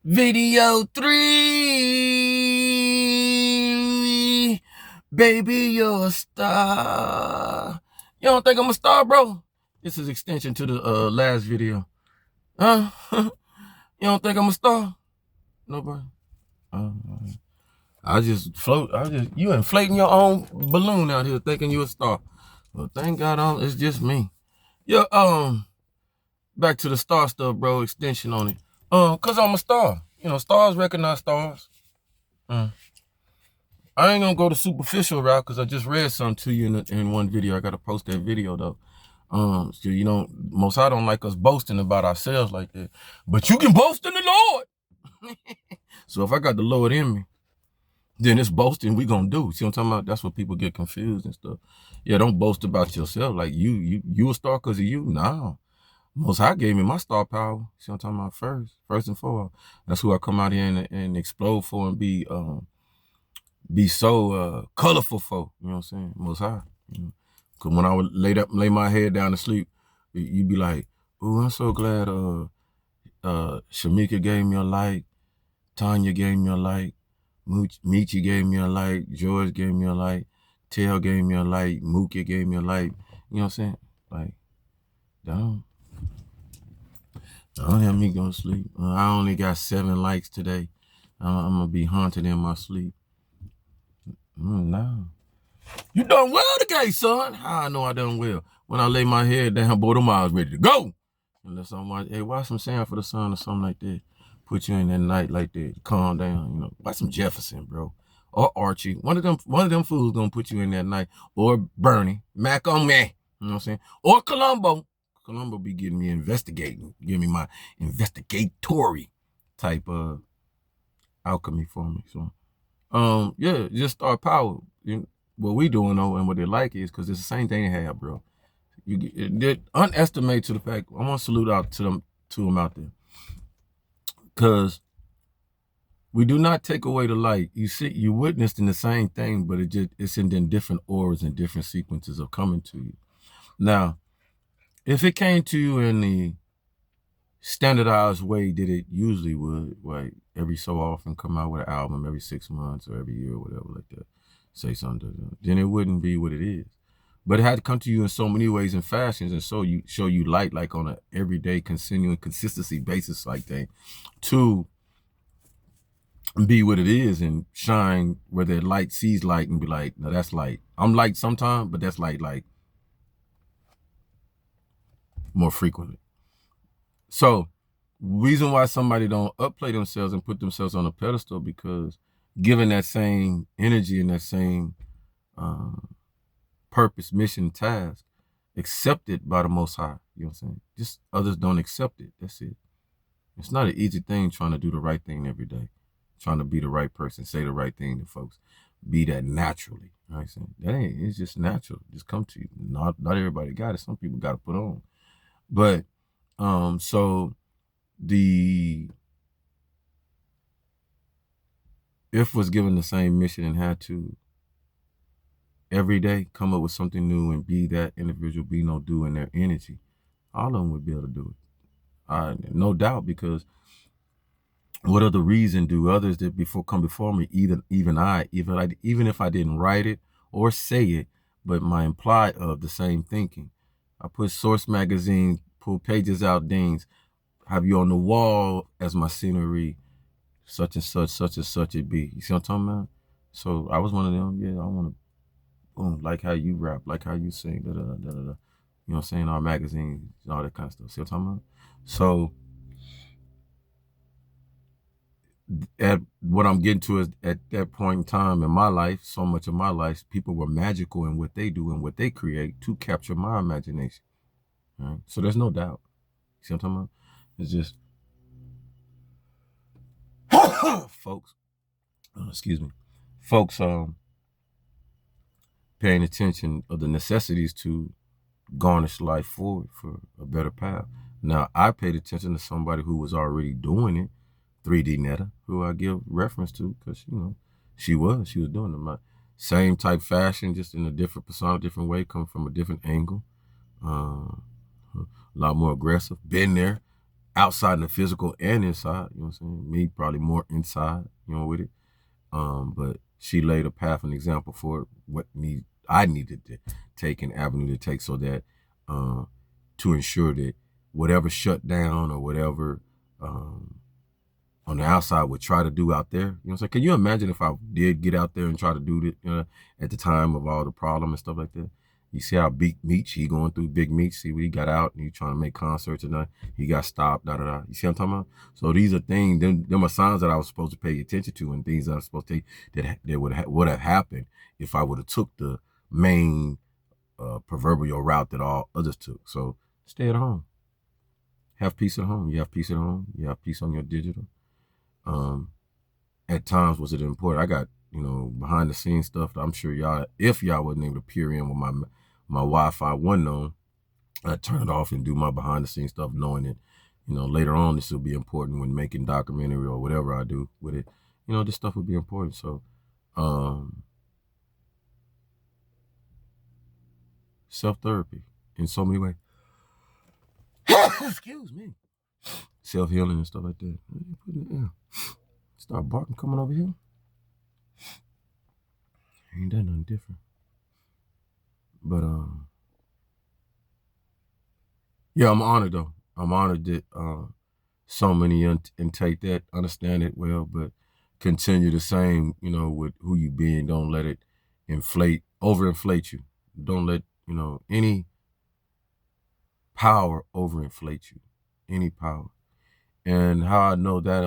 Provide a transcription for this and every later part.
Video 3. Baby, you're a star. You don't think I'm a star, bro? This is extension to the last video. Huh? You don't think I'm a star? Nobody? Uh, I just float. You inflating your own balloon out here thinking you a star. Well, thank God it's just me. Yeah, back to the star stuff, bro. Extension on it. Cause I'm a star. You know, stars recognize stars. I ain't gonna go the superficial route because I just read something to you in one video. I gotta post that video though. So you know, most I don't like us boasting about ourselves like that. But you can boast in the Lord. So if I got the Lord in me, then it's boasting we gonna do. See what I'm talking about? That's what people get confused and stuff. Yeah, don't boast about yourself like you a star because of you. Nah. Most High gave me my star power. See what I'm talking about? First and foremost. That's who I come out here and explode for and be so colorful for. You know what I'm saying? Most High. You know? Cause when I would lay my head down to sleep, you'd be like, "Oh, I'm so glad Shamika gave me a light, Tanya gave me a light, Michi gave me a light, George gave me a light, Tail gave me a light, Mookie gave me a light." You know what I'm saying? Like, don't have me go to sleep. I only got 7 likes today. I'm gonna be haunted in my sleep. No. You done well today, son. How I know I done well? When I lay my head down, boy, them eyes ready to go. Unless I'm watching, hey, watch some Sound for the Sun or something like that. Put you in that night like that. Calm down, you know. Watch some Jefferson, bro. Or Archie. One of them fools gonna put you in that night. Or Bernie. Mac on me. You know what I'm saying? Or Columbo. Columbo be getting me investigating. Give me my investigatory type of alchemy for me. So yeah, just start power. You know, what we doing though, and what they like is because it's the same thing they have, bro. They underestimate to the fact. I want to salute out to them out there, because we do not take away the light. You witnessed in the same thing, but it's in different auras and different sequences of coming to you. Now, if it came to you in the standardized way that it usually would, like every so often come out with an album every 6 months or every year or whatever like that, say something, then it wouldn't be what it is. But it had to come to you in so many ways and fashions and show you light like on an everyday continuing consistency basis like that to be what it is and shine where that light sees light and be like, no, that's light. I'm light sometimes, but that's light like more frequently. So reason why somebody don't upplay themselves and put themselves on a pedestal, because given that same energy and that same purpose, mission, task, accepted by the Most High. You know what I'm saying? Just others don't accept it. That's it. It's not an easy thing trying to do the right thing every day, trying to be the right person, say the right thing to folks, be that naturally. You know what I'm saying? That ain't, it's just natural. Just come to you. Not everybody got it. Some people got to put on. But so if was given the same mission and had to every day come up with something new and be that individual, be no do in their energy, all of them would be able to do it. No doubt, because what other reason do others that come before me, even if I didn't write it or say it, but my imply of the same thinking. I put Source magazine, pull pages out, things, have you on the wall as my scenery, such and such it be. You see what I'm talking about? So I was one of them. Yeah, I want to, boom, like how you rap, like how you sing, da da da da da. You know what I'm saying? Our magazines, all that kind of stuff. See what I'm talking about? So at what I'm getting to is at that point in time in my life, so much of my life, people were magical in what they do and what they create to capture my imagination. Right? So there's no doubt. See what I'm talking about? It's just folks, excuse me, folks paying attention of the necessities to garnish life forward for a better path. Now, I paid attention to somebody who was already doing it, 3D Netta, who I give reference to because, you know, she was doing it. My same type fashion, just in a different persona, different way, come from a different angle, a lot more aggressive, been there. outside in the physical and inside, you know what I'm saying? Me probably more inside, with it. But she laid a path and example for what I needed to take, an avenue to take, so that to ensure that whatever shut down or whatever on the outside would try to do out there, you know what I'm saying? Can you imagine if I did get out there and try to do it, at the time of all the problem and stuff like that? You see how Big Meech, he going through Big Meech, see what he got out and he trying to make concerts and he got stopped, da-da-da. You see what I'm talking about? So these are things, them are signs that I was supposed to pay attention to, and things I was supposed to take that would have happened if I would have took the main proverbial route that all others took. So stay at home. Have peace at home. You have peace at home. You have peace on your digital. At times was it important. I got, behind the scenes stuff that I'm sure y'all, if y'all wasn't able to peer in with my Wi-Fi wasn't on, I turn it off and do my behind the scenes stuff, knowing that, later on this will be important when making documentary or whatever I do with it. This stuff will be important. So self-therapy in so many ways. Excuse me. Self-healing and stuff like that. Start barking coming over here. Ain't that nothing different. But yeah, I'm honored though. I'm honored that so many take that, understand it well, but continue the same, with who you being. Don't let it overinflate you. Don't let, any power overinflate you. Any power. And how I know that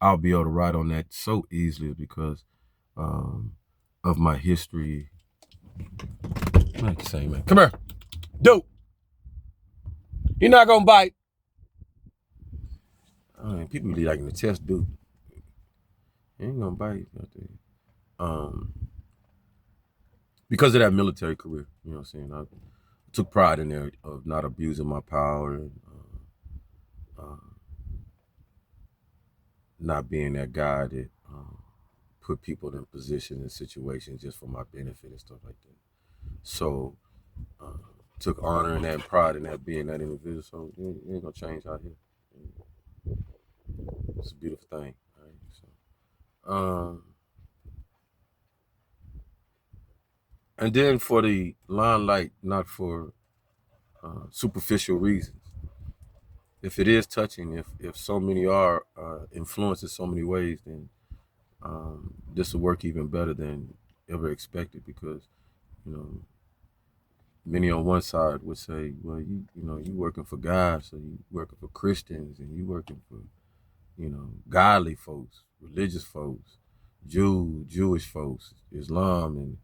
I'll be able to ride on that so easily is because of my history. Like you say, man. Come here. Dude. You're not gonna bite. People be liking to test dude. He ain't gonna bite. Because of that military career, you know what I'm saying? I took pride in there of not abusing my power and not being that guy that put people in positions and situations just for my benefit and stuff like that. So took honor in that and pride in that, being that individual. So it ain't gonna change out here. It's a beautiful thing. Right? So, and then for the limelight, not for superficial reasons. If it is touching, if so many are influenced in so many ways, then this will work even better than ever expected, because many on one side would say, well, you working for God, so you working for Christians, and you working for godly folks, religious folks, Jewish folks, Islam, and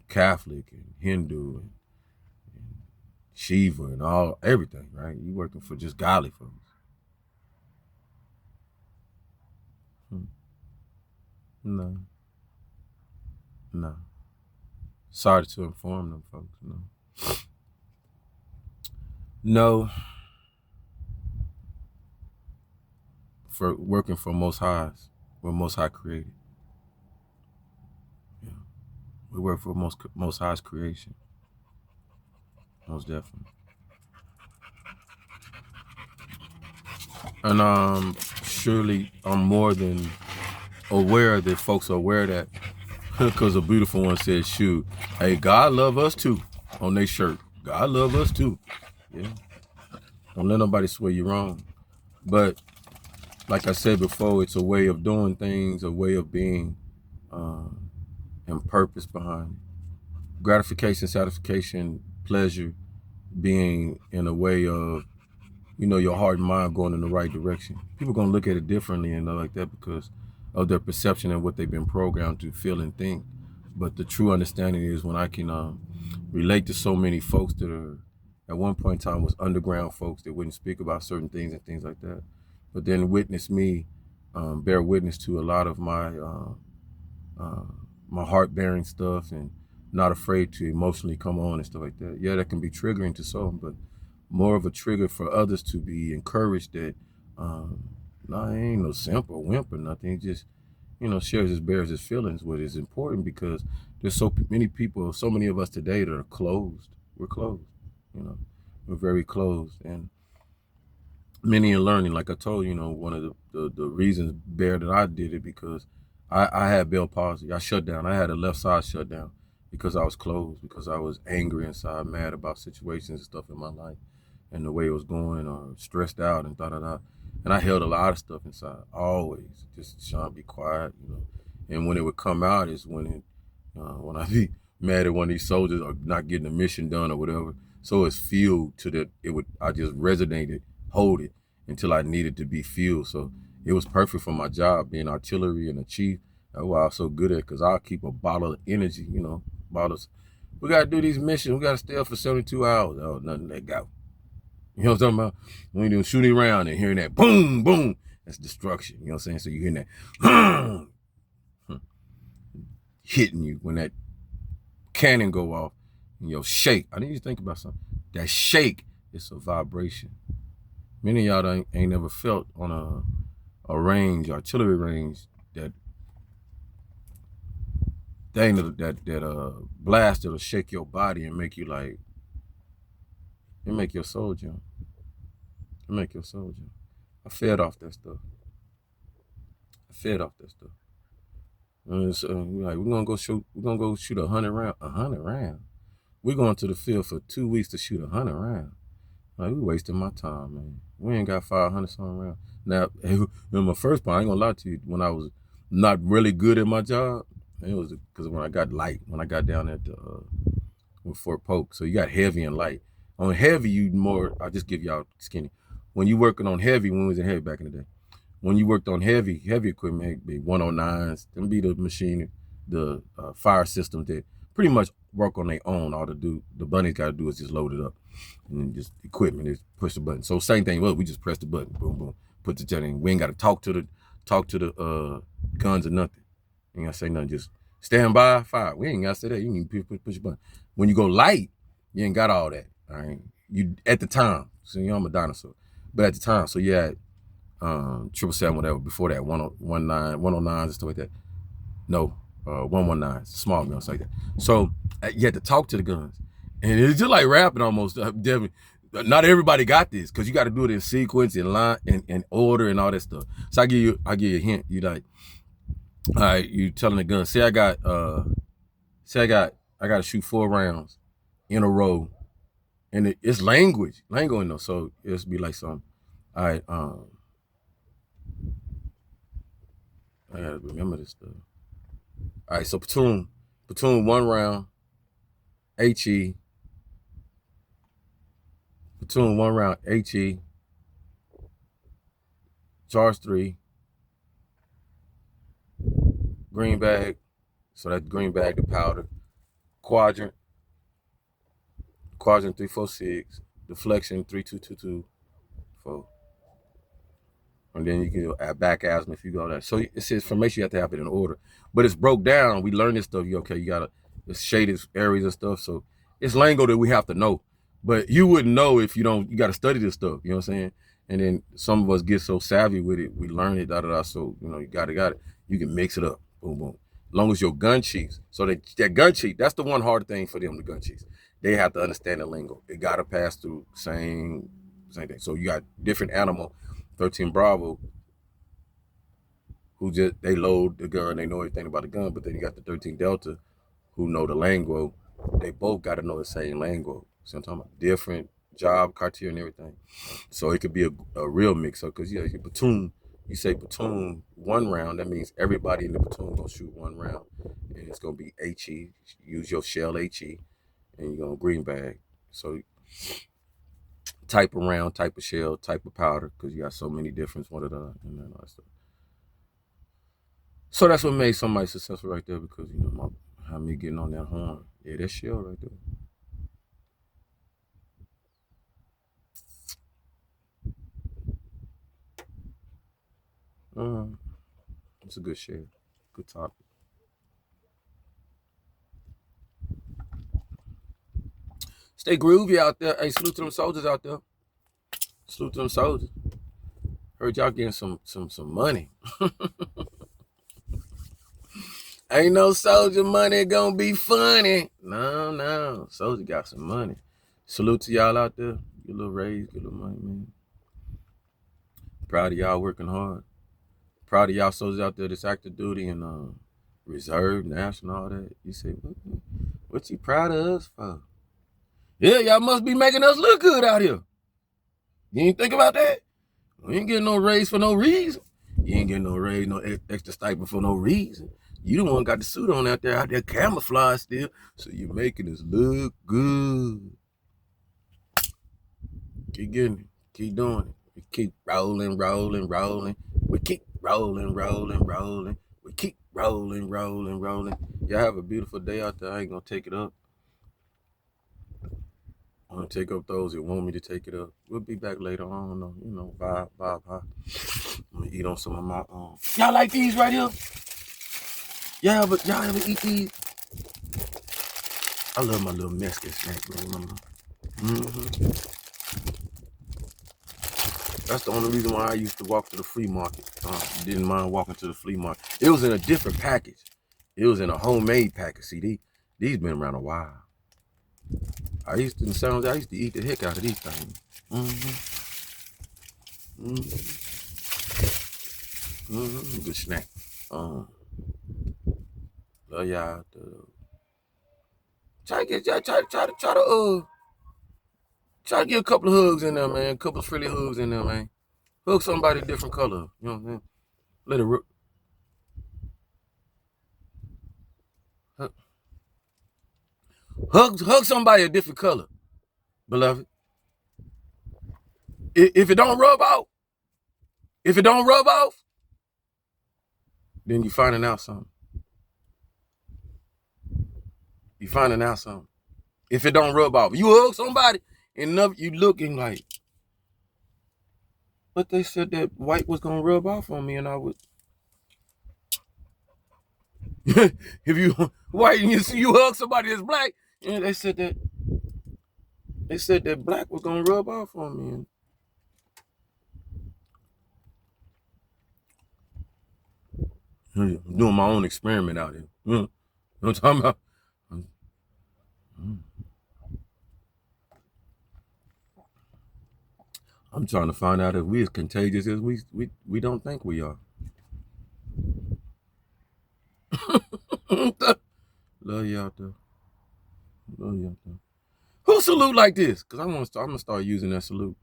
Catholic and Hindu and Shiva and everything, right? You working for just godly folks. No. Sorry to inform them folks. No. For working for Most Highs, we're Most High created. Yeah. We work for Most High's creation. Most definitely. And surely I'm more than aware that folks are aware that, because a beautiful one said, shoot, hey, God love us too, on their shirt. God love us too. Yeah. Don't let nobody swear you wrong. But like I said before, it's a way of doing things, a way of being, and purpose behind it. Gratification, satisfaction, pleasure, being in a way of, your heart and mind going in the right direction. People are going to look at it differently and like that because of their perception and what they've been programmed to feel and think. But the true understanding is when I can relate to so many folks that are, at one point in time, was underground folks that wouldn't speak about certain things and things like that, but then witness me, bear witness to a lot of my my heart-bearing stuff, and not afraid to emotionally come on and stuff like that. Yeah, that can be triggering to some, but more of a trigger for others to be encouraged that, I ain't no simp or wimp or nothing. He just, shares his, bears his feelings, what is important, because there's so many people, so many of us today that are closed. We're closed, we're very closed. And many in learning. Like I told you, one of the reasons, Bear, that I did it because I had Bell palsy. I shut down. I had a left side shut down because I was closed, because I was angry inside, mad about situations and stuff in my life and the way it was going, or stressed out and da da da. And I held a lot of stuff inside, always just trying to be quiet. And when it would come out is when I be mad at one of these soldiers or not getting the mission done or whatever. So it's fueled to that. I just resonated, hold it until I needed to be fueled. So it was perfect for my job, being artillery and a chief. That's why I was so good at it, because I'll keep a bottle of energy, bottles. We got to do these missions. We got to stay up for 72 hours. Oh, nothing, let go. You know what I'm talking about? When you're shooting around and hearing that boom, boom, that's destruction. You know what I'm saying? So you're hearing that hitting you when that cannon go off and shake. I need you to think about something. That shake is a vibration. Many of y'all ain't never felt on a range, artillery range, that thing that blast that'll shake your body and make you like, it make your soul jump. It make your soul jump. I fed off that stuff. So, we're gonna go shoot 100 rounds. 100 rounds. We're going to the field for 2 weeks to shoot 100 rounds. Like, we wasting my time, man. We ain't got 500 something rounds. Now, in my first part, I ain't gonna lie to you, when I was not really good at my job, it was because when I got down at with Fort Polk, so you got heavy and light. On heavy, I'll just give y'all skinny. When you working on heavy, when we was in heavy back in the day, when you worked on heavy equipment, it'd be 109s, them be the machine, the fire systems that pretty much work on their own. All the bunnies got to do is just load it up, and then just equipment is push the button. So same thing. Well, we just press the button, boom, boom, put the jet in. We ain't got to talk to the guns or nothing. You ain't got to say nothing. Just stand by, fire. We ain't got to say that. You can push your button. When you go light, you ain't got all that. All right. You at the time. So I'm a dinosaur, but at the time, so you had 777, whatever. Before that, 109s and stuff like that. No, 119s, small guns like that. So you had to talk to the guns, and it's just like rapping almost. Devin, not everybody got this, because you got to do it in sequence, in line, in order, and all that stuff. So I give you a hint. You like, all right, you telling the gun, say I got to shoot 4 rounds in a row, and it's lingo in there. So it's be like something. All right, I gotta remember this stuff. All right, so platoon 1 round, HE. Platoon 1 round, HE. Charge 3. Green bag. So that green bag, the powder. Quadrant 346. Deflection 3222. 4. And then you can add back asthma if you go there. So it's information, you have to have it in order. But it's broke down. We learn this stuff. You got the shaded areas and stuff. So it's lingo that we have to know. But you wouldn't know if you don't. You got to study this stuff. You know what I'm saying? And then some of us get so savvy with it, we learn it, da da da. So you got it. You can mix it up, boom boom. As long as your gun chiefs, so that gun chief, that's the one hard thing for them. The gun chiefs, they have to understand the lingo. It got to pass through same thing. So you got different animal, 13 Bravo, who just they load the gun, they know everything about the gun. But then you got the 13 Delta, who know the lingo. They both got to know the same lingo. So I'm talking about different job criteria and everything. So it could be a real mix up, because your platoon, you say platoon 1 round, that means everybody in the platoon gonna shoot 1 round, and it's gonna be HE. Use your shell HE, and you're gonna green bag. So type of round, type of shell, type of powder, because you got so many different and then all that stuff. So that's what made somebody successful right there, because how me getting on that horn. Yeah, that shell right there. It's a good share. Good topic. Stay groovy out there. Hey, salute to them soldiers out there. Salute to them soldiers. Heard y'all getting some money. Ain't no soldier money gonna be funny. No. Soldier got some money. Salute to y'all out there. Get a little raise, get a little money, man. Proud of y'all working hard. Proud of y'all soldiers out there that's active duty and reserve, national, all that. You say, what you proud of us for? Yeah, y'all must be making us look good out here. You ain't think about that? We ain't getting no raise for no reason. You ain't getting no raise, no extra stipend for no reason. You the one got the suit on out there camouflage still. So you're making us look good. Keep getting it. Keep doing it. We keep rolling. We keep rolling. We keep rolling. Y'all have a beautiful day out there. I ain't gonna take it up. I'm gonna take up those that want me to take it up. We'll be back later on. Bye. I'm gonna eat on some of my Y'all like these right here? Yeah, but y'all ever eat these? I love my little Mexican snack, man. That's the only reason why I used to walk to the flea market. Didn't mind walking to the flea market. It was in a different package. It was in a homemade package. See, these been around a while. I used to eat the heck out of these things. Good snack. Love y'all. Try to get a couple of hugs in there, man. A couple of frilly hugs in there, man. Hug somebody different color. You know what I mean? Let it hug somebody a different color, beloved. If it don't rub off, then you're finding out something. If it don't rub off, you hug somebody enough, you looking like, but they said that white was gonna rub off on me, and I would. If you white and you hug somebody that's black, and they said that black was gonna rub off on me. I'm doing my own experiment out here. You know what I'm talking about? I'm trying to find out if we as contagious as we don't think we are. Love you out there. Who salute like this? Cause I'm gonna start using that salute.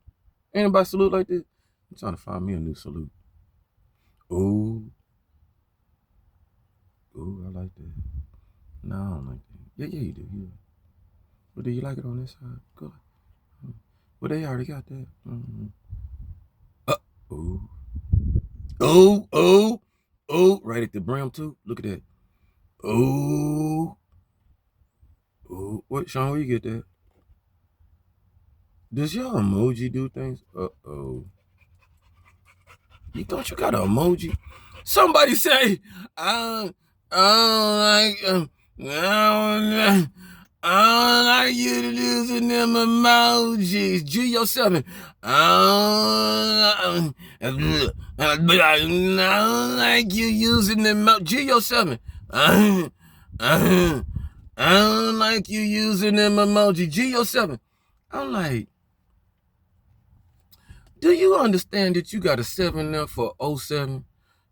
Anybody salute like this? I'm trying to find me a new salute. Ooh, I like that. No, I don't like that. Yeah, you do. Yeah. But do you like it on this side? Good. Well, they already got that. Oh, right at the brim too. Look at that. Oh, what, Sean, where you get that? Does your emoji do things? You thought you got an emoji? Somebody say, I don't like you using them emojis. G7. I don't like you using them G7. I don't like you using them emoji. G7. I'm like, do you understand that you got a 7 there for 07?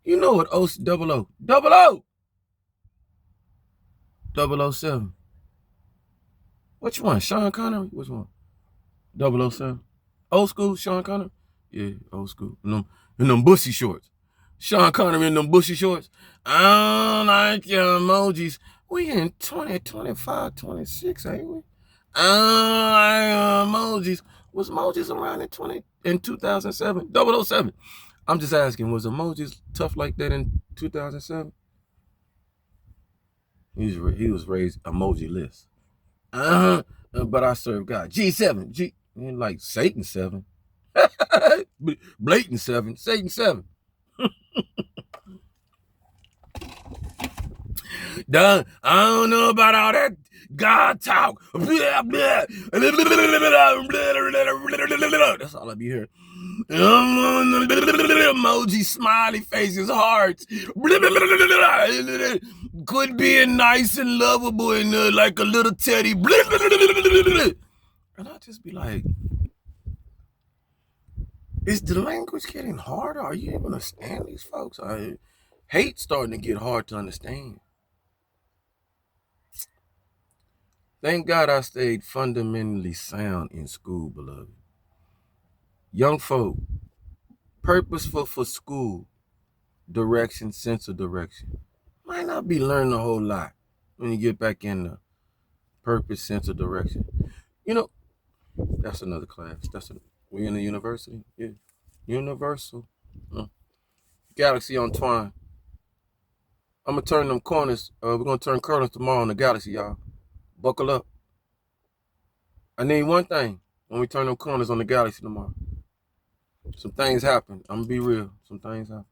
You know what 007. 007. Which one? Sean Connery? Which one? 007. Old school Sean Connery? Yeah, old school. In them bushy shorts. Sean Connery in them bushy shorts. I don't like your emojis. We in 2025, 26, ain't we? I don't like emojis. Was emojis around in 2007? 007. I'm just asking, was emojis tough like that in 2007? He was raised emoji-less. But I serve God. G7. Like Satan 7. Blatant 7. Satan 7. Done. I don't know about all that God talk. That's all I be hearing. Emoji, smiley faces, hearts. Quit being nice and lovable and like a little teddy. And I just be like, Is the language getting harder? Are you able to understand these folks? Hate starting to get hard to understand. Thank God I stayed fundamentally sound in school, beloved. Young folk, purposeful for school, direction, sense of direction. Might not be learning a whole lot when you get back in the purpose, sense of direction. You know, that's another class. We in the university? Yeah. Universal. Galaxy on Twine. I'm gonna turn them corners. We're gonna turn corners tomorrow in the galaxy, y'all. Buckle up. I need one thing when we turn them corners on the galaxy tomorrow. Some things happen. I'm gonna be real. Some things happen.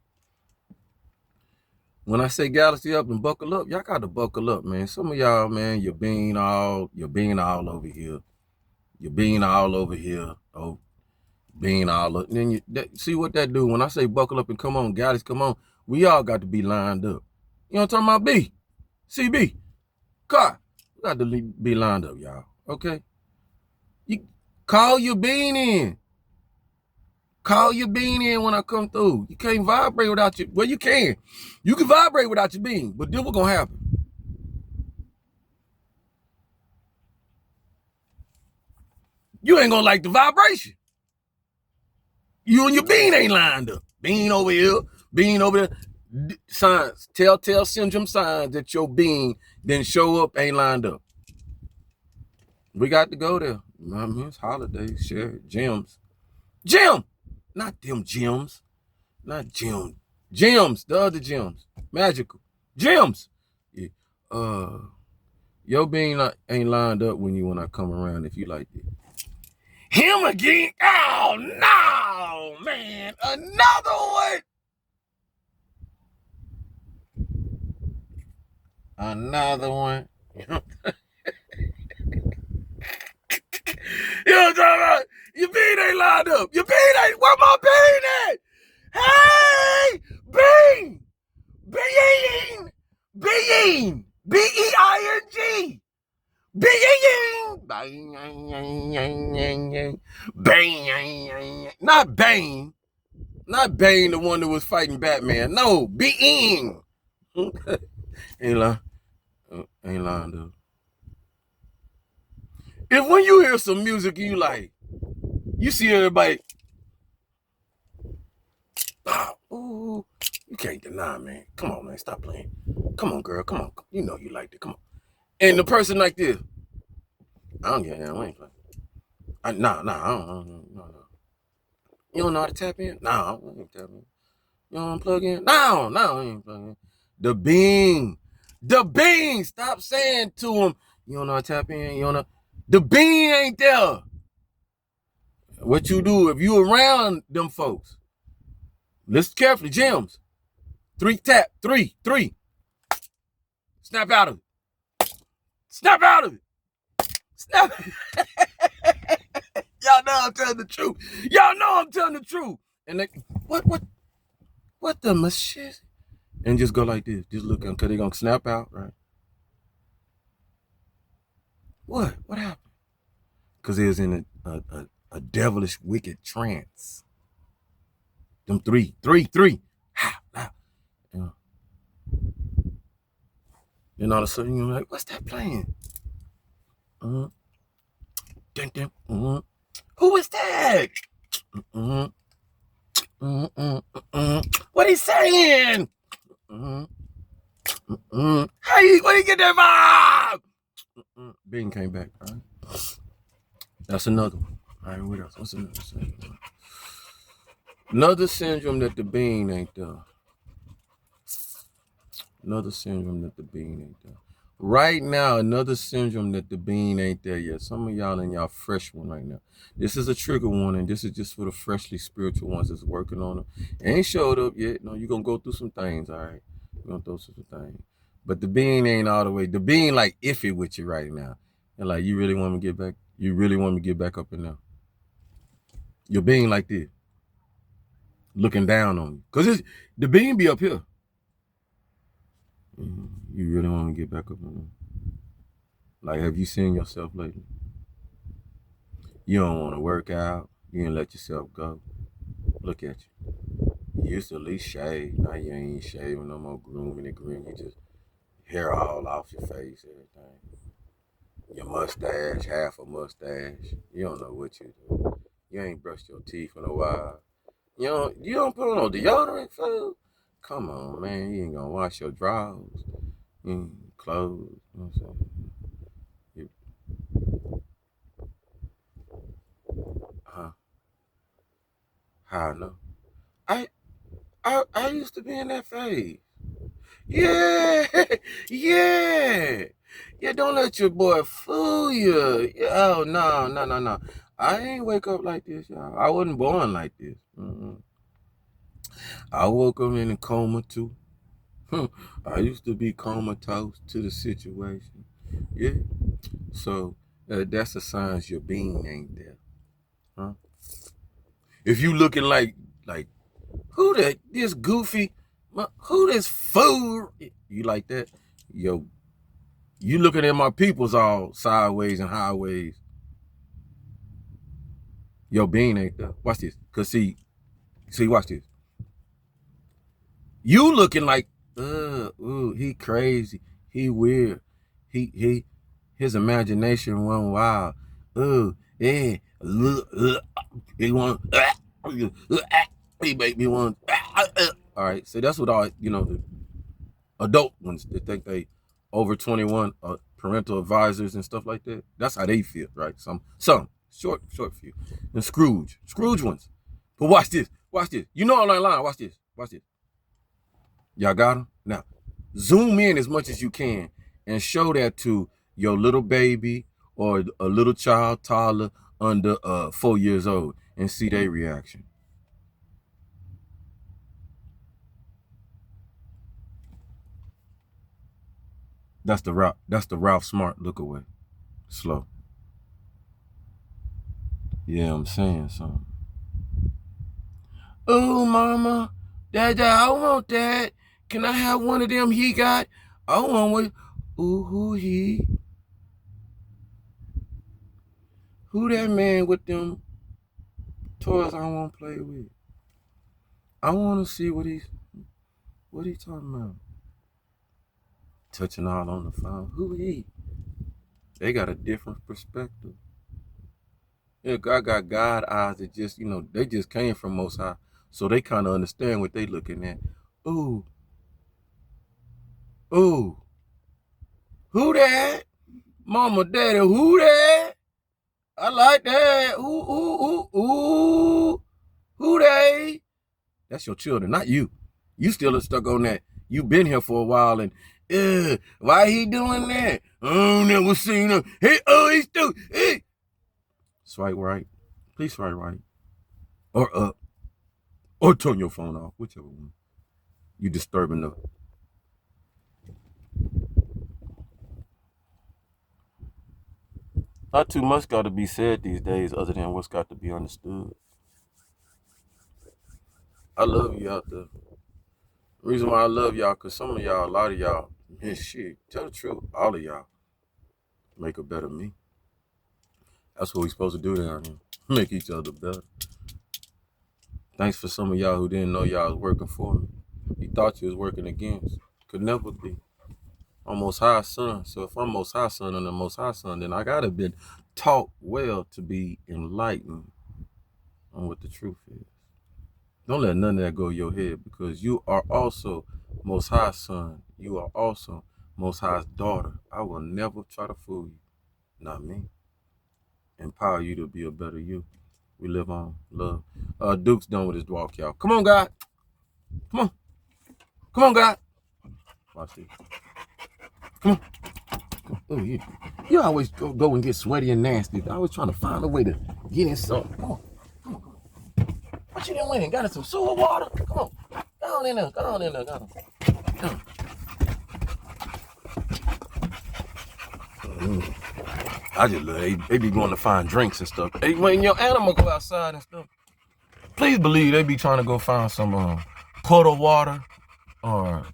When I say galaxy up and buckle up, y'all got to buckle up, man. Some of y'all, man, you're being all over here. You're being all over here. Oh, being all up. And then see what that do. When I say buckle up and come on, galaxy, come on. We all got to be lined up. You know what I'm talking about? B, CB, car. We got to be lined up, y'all. Okay? You call your being in. Call your being in when I come through. You can't vibrate without your, well, you can. You can vibrate without your being, but then what's going to happen? You ain't going to like the vibration. You and your being ain't lined up. Being over here, being over there. Signs, telltale syndrome signs that your being didn't show up, ain't lined up. We got to go there. I mean, it's holidays, share gems. Gym! Not them gems. Not gym. Gems, the other gems. Magical. Gems. Yeah. Your being ain't lined up when I come around if you like it. Him again? Oh no, man. Another one. Another one. You know what I'm talking about? Your bean ain't lined up. Your bean ain't, where my bean at? Hey! Bean! Being! Being! B-E-I-N-G! Being! Bang! Not Bane. Not Bane, the one that was fighting Batman. No, being. Ain't lying, dude. If when you hear some music, you see everybody, ooh, you can't deny, man. Come on, man, stop playing. Come on, girl, come on. You know you liked it, come on. And the person like this, I don't get it, I ain't playing. I don't. You don't know how to tap in? No, I ain't tapping in. You don't want to plug in? No, I ain't plugging in. The bean. Stop saying to him, you don't know how to tap in. You don't know. The bean ain't there. What you do if you around them folks? Listen carefully, gems. 3 tap, 3. Snap out of it. Snap out of it. Snap. Y'all know I'm telling the truth. Y'all know I'm telling the truth. And they, what the shit? And just go like this. Just look at them because they're going to snap out, right? What? What happened? Because they was in a devilish, wicked trance. Them 3. You know. Then all of a sudden you're like, what's that playing? Ding, ding. Who is that? What he saying? Hey, where you get that vibe? Bing came back. All right. That's another one. All right, what else? What's another syndrome? Another syndrome that the bean ain't there. Another syndrome that the bean ain't there. Right now, another syndrome that the bean ain't there yet. Some of y'all in y'all fresh one right now. This is a trigger warning. This is just for the freshly spiritual ones that's working on them. Ain't showed up yet. No, you're going to go through some things, all right? You're going to go through some things. But the bean ain't all the way. The bean like iffy with you right now. And like, you really want me to get back? You really want me to get back up in there? Your bean like this. Looking down on you. Because the bean be up here. You really want to get back up in there? Like, have you seen yourself lately? You don't want to work out. You didn't let yourself go. Look at you. You used to at least shave. Now you ain't shaving no more, grooming and grooming. You just hair all off your face, everything. Your mustache, half a mustache. You don't know what you do. You ain't brushed your teeth in a while. You don't put on no deodorant, fool. Come on, man. You ain't gonna wash your drawers, clothes. You know what I'm saying? You, huh? How I know? I, I used to be in that phase. Yeah, yeah. Yeah, don't let your boy fool you. Yeah, oh, no, no, no, no. I ain't wake up like this, y'all. I wasn't born like this. I woke up in a coma, too. I used to be comatose to the situation. Yeah. So, that's a sign your being ain't there. Huh? If you looking like, who this goofy, who this fool, you like that? Yo, you looking at my peoples all sideways and highways. Your bean ain't there. Watch this. Cause see, watch this. You looking like, ooh, he crazy. He weird. His imagination run wild. Ooh, yeah. He want, he make me want. All right. So that's what all, the adult ones that think they over 21, parental advisors and stuff like that. That's how they feel, right? Some short few. And Scrooge ones. But watch this. You know I'm not lying. Watch this. Y'all got them? Now, zoom in as much as you can and show that to your little baby or a little child, toddler under 4 years old, and see their reaction. That's the Ralph Smart look away. Slow. Yeah, I'm saying something. Oh, mama, dad, I want that. Can I have one of them he got? I want one. Ooh, who that man with them toys I want to play with? I want to see what he talking about. Touching all on the phone. Who he? They got a different perspective. Yeah, God got God eyes that just, they just came from Most High. So they kind of understand what they looking at. Ooh. Who that? Mama, daddy, who that? I like that. Ooh. Who they? That's your children, not you. You still stuck on that. You been here for a while and, why he doing that? I never seen him. Hey, he's stupid. Hey. Swipe right. Please swipe right. Or up. Or turn your phone off. Whichever one. You disturbing the. Not too much got to be said these days other than what's got to be understood. I love you out there. The reason why I love y'all, because some of y'all, a lot of y'all, man, shit, tell the truth, all of y'all make a better me. That's what we supposed to do down here. Make each other better. Thanks for some of y'all who didn't know y'all was working for me. You thought you was working against. Could never be. I'm Most High Son. So if I'm Most High Son and the Most High Son, then I gotta been taught well to be enlightened on what the truth is. Don't let none of that go your head, because you are also Most High Son. You are also Most High's daughter. I will never try to fool you. Not me. Empower you to be a better you. We live on love. Duke's done with his walk, y'all. Come on, God. Come on, God. Watch this. Come on. Oh, yeah. You always go and get sweaty and nasty. I was trying to find a way to get in something. Come on. What you done went and got in some sewer water? Come on. Go on in there. Go on. I just love they be going to find drinks and stuff. Hey, when your animal go outside and stuff, please believe they be trying to go find some puddle water or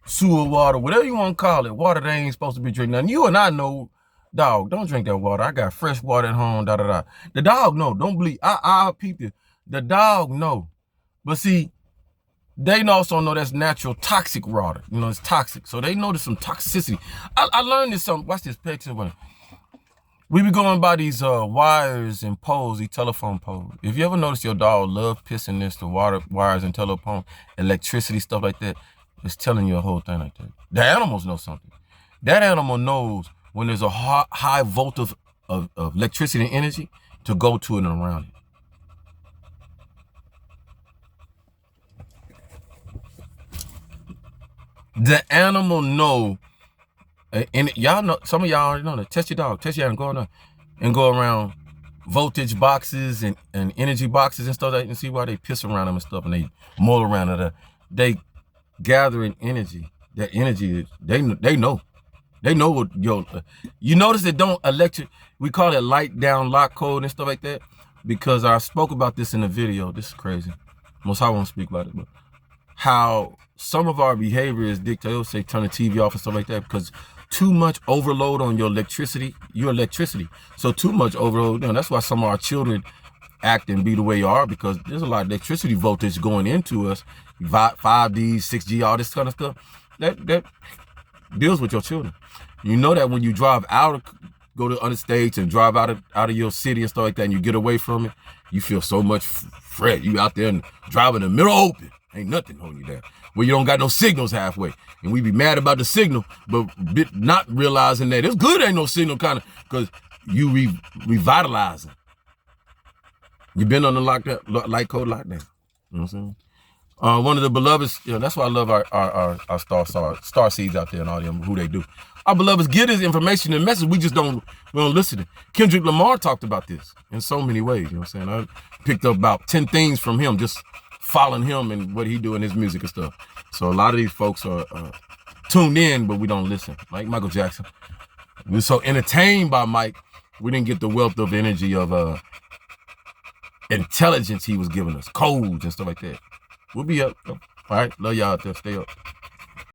sewer water, whatever you want to call it. Water they ain't supposed to be drinking. Now, you and I know, dog, don't drink that water. I got fresh water at home, The dog know. Don't believe. I peep it. The dog know But see, they also know that's natural toxic water. You know, it's toxic. So they know there's some toxicity. I learned this, watch this picture. We be going by these wires and poles, these telephone poles. If you ever notice your dog love pissing this, the water wires and telephone, electricity, stuff like that, it's telling you a whole thing like that. The animals know something. That animal knows when there's a high voltage of electricity and energy to go to it and around it. The animal know, and y'all know, some of y'all already know that. Test your dog, test your animal, go around voltage boxes and energy boxes and stuff like that, and see why they piss around them and stuff, and they mull around it. They gathering energy. That energy, they know. They know what you notice it don't electric. We call it light down lock code and stuff like that, because I spoke about this in the video. This is crazy. Most I won't speak about it, but how some of our behavior is dictated. Say turn the TV off and stuff like that, because too much overload on your electricity. So too much overload. That's why some of our children act and be the way you are, because there's a lot of electricity voltage going into us. 5D, 6G, all this kind of stuff. That deals with your children. You know that when you drive out, go to other states and drive out of your city and stuff like that, and you get away from it, you feel so much fret. You out there and driving the middle open. Ain't nothing holding you down. Well, you don't got no signals halfway. And we be mad about the signal, but not realizing that it's good ain't no signal kind of, because you revitalizing. You've been on the light code lockdown. You know what I'm saying? One of the beloveds, that's why I love our star seeds out there and all them, who they do. Our beloveds get this information and message. We don't listen to it. Kendrick Lamar talked about this in so many ways. You know what I'm saying? I picked up about 10 things from him, just following him and what he do in his music and stuff. So a lot of these folks are tuned in, but we don't listen. Like Michael Jackson. We're so entertained by Mike, we didn't get the wealth of energy of intelligence he was giving us, codes and stuff like that. We'll be up. All right. Love y'all out there. Stay up.